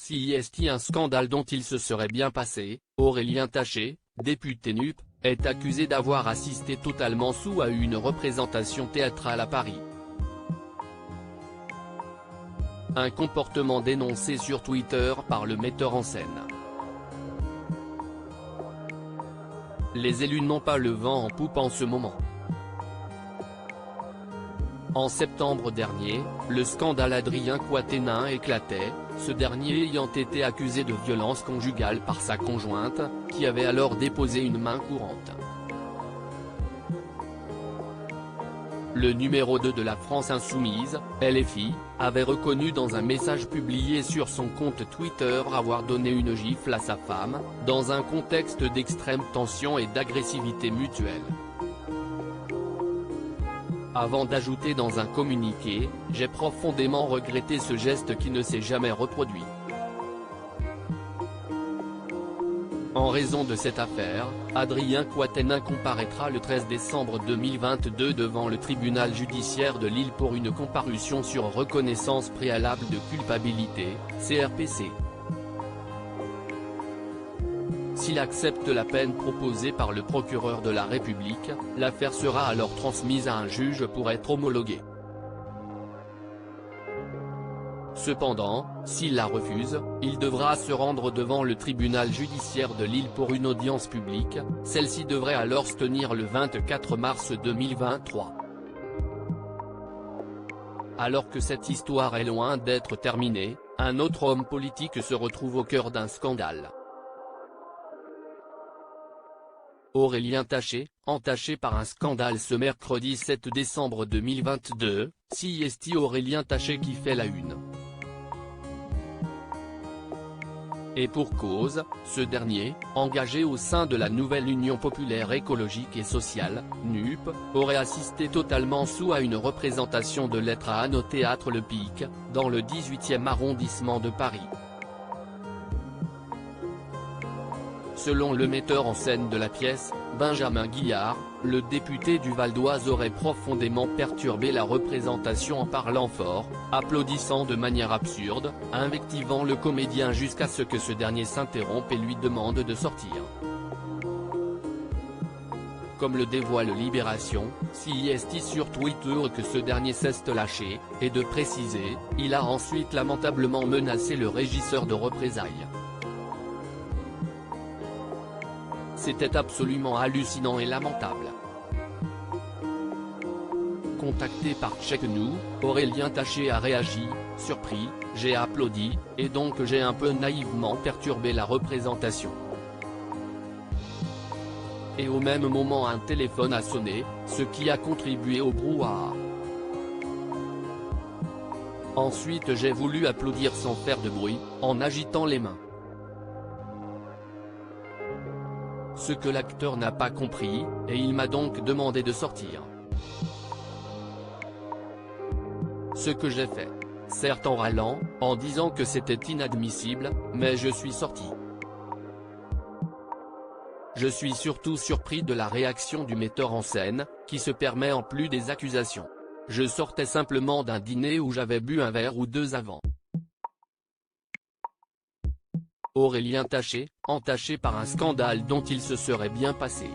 Si est un scandale dont il se serait bien passé, Aurélien Taché, député NUP, est accusé d'avoir assisté totalement sous à une représentation théâtrale à Paris. Un comportement dénoncé sur Twitter par le metteur en scène. Les élus n'ont pas le vent en poupe en ce moment. En septembre dernier, le scandale Adrien Quatennens éclatait, ce dernier ayant été accusé de violence conjugale par sa conjointe, qui avait alors déposé une main courante. Le numéro 2 de la France Insoumise, LFI, avait reconnu dans un message publié sur son compte Twitter avoir donné une gifle à sa femme, dans un contexte d'extrême tension et d'agressivité mutuelle. Avant d'ajouter dans un communiqué, « J'ai profondément regretté ce geste qui ne s'est jamais reproduit. En raison de cette affaire, Adrien Quatennens comparaîtra le 13 décembre 2022 devant le tribunal judiciaire de Lille pour une comparution sur reconnaissance préalable de culpabilité, CRPC. S'il accepte la peine proposée par le procureur de la République, l'affaire sera alors transmise à un juge pour être homologuée. Cependant, s'il la refuse, il devra se rendre devant le tribunal judiciaire de Lille pour une audience publique, celle-ci devrait alors se tenir le 24 mars 2023. Alors que cette histoire est loin d'être terminée, un autre homme politique se retrouve au cœur d'un scandale. Aurélien Taché, entaché par un scandale ce mercredi 7 décembre 2022, c'est Aurélien Taché qui fait la une. Et pour cause, ce dernier, engagé au sein de la nouvelle Union populaire écologique et sociale, NUP, aurait assisté totalement sous à une représentation de Lettres à Anne au théâtre Le Pic, dans le 18e arrondissement de Paris. Selon le metteur en scène de la pièce, Benjamin Guillard, le député du Val d'Oise aurait profondément perturbé la représentation en parlant fort, applaudissant de manière absurde, invectivant le comédien jusqu'à ce que ce dernier s'interrompe et lui demande de sortir. Comme le dévoile Libération, c'est sur Twitter que ce dernier s'est lâché, et de préciser, il a ensuite lamentablement menacé le régisseur de représailles. C'était absolument hallucinant et lamentable. Contacté par Check Nous, Aurélien Taché a réagi, surpris, j'ai applaudi, et donc j'ai un peu naïvement perturbé la représentation. Et au même moment un téléphone a sonné, ce qui a contribué au brouhaha. Ensuite j'ai voulu applaudir sans faire de bruit, en agitant les mains. Ce que l'acteur n'a pas compris, et il m'a donc demandé de sortir. Ce que j'ai fait. Certes en râlant, en disant que c'était inadmissible, mais je suis sorti. Je suis surtout surpris de la réaction du metteur en scène, qui se permet en plus des accusations. Je sortais simplement d'un dîner où j'avais bu un verre ou deux avant. Aurélien Taché, entaché par un scandale dont il se serait bien passé.